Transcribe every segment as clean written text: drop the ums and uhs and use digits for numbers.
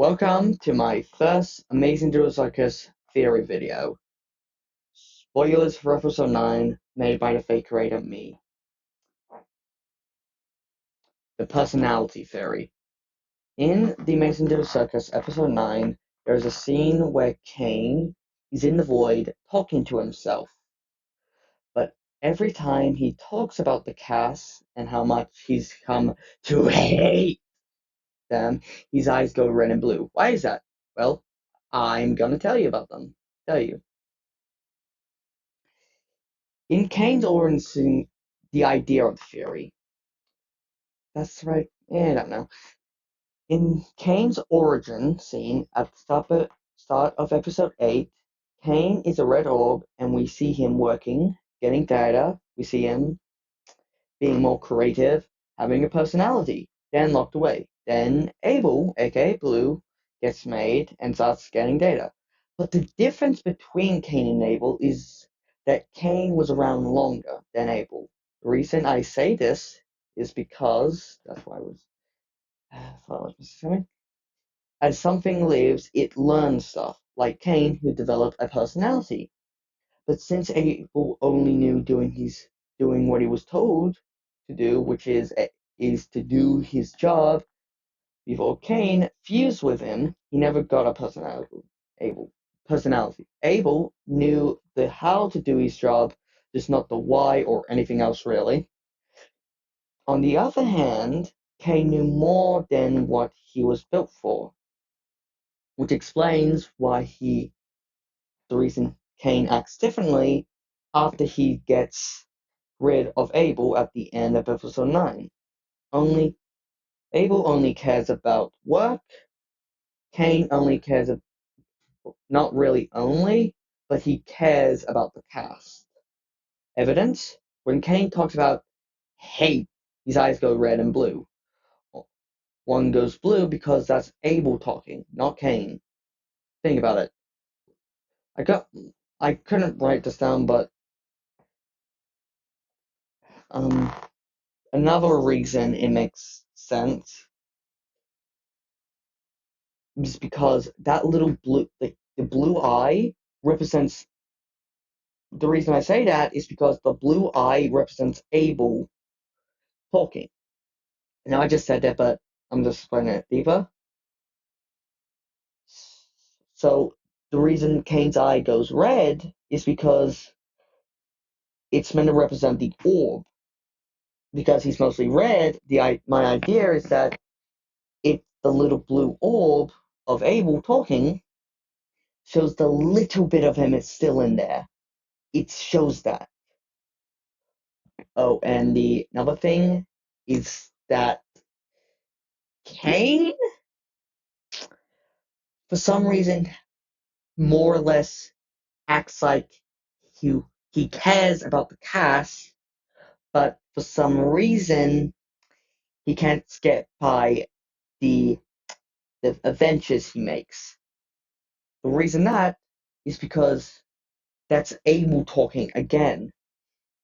Welcome to my first Amazing Doodle Circus theory video. Spoilers for episode 9, made by the fake creator me. The personality theory. In the Amazing Doodle Circus episode 9, there's a scene where Kane is in the void talking to himself. But every time he talks about the cast and how much he's come to hate them, his eyes go red and blue. Why is that? Well, I'm gonna tell you about them. Tell you. In Kane's origin, the idea of the theory. That's right. I don't know. In Kane's origin scene at the start of episode 8, Kane is a red orb, and we see him working, getting data. We see him being more creative, having a personality, then locked away. Then Abel, aka Blue, gets made and starts getting data. But the difference between Kane and Abel is that Kane was around longer than Abel. The reason I say this is because that's why I was missing. As something lives, it learns stuff, like Kane, who developed a personality. But since Abel only knew doing what he was told to do, which is to do his job, before Kane fused with him, he never got a personality. Abel knew the how to do his job, just not the why or anything else really. On the other hand, Kane knew more than what he was built for, which explains the reason Kane acts differently after he gets rid of Abel at the end of episode 9. Abel only cares about work. Kane only cares not really only, but he cares about the cast. Evidence: when Kane talks about hate, his eyes go red and blue. One goes blue because that's Abel talking, not Kane. Think about it. I couldn't write this down, but um another reason it makes sense is because that little blue, the blue eye represents. The reason I say that is because the blue eye represents Abel talking. Now I just said that, but I'm just explaining it deeper. So the reason Kane's eye goes red is because it's meant to represent the orb. Because he's mostly red, my idea is that it's the little blue orb of Abel talking shows the little bit of him is still in there. It shows that. Oh, and the another thing is that Kane, for some reason, more or less acts like he he cares about the cast, but for some reason he can't get by the adventures he makes. The reason that is because that's Abel talking again.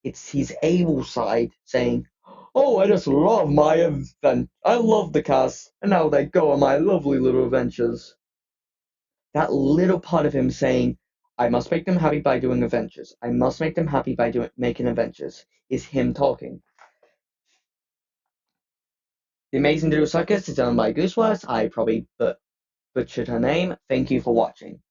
It's his Abel side saying, "Oh, I just love my event. I love the cast, and now they go on my lovely little adventures." That little part of him saying, "I must make them happy by doing adventures. I must make them happy by making adventures," is him talking. The Amazing Doodle Circus is owned by Gooseworth. I probably butchered her name. Thank you for watching.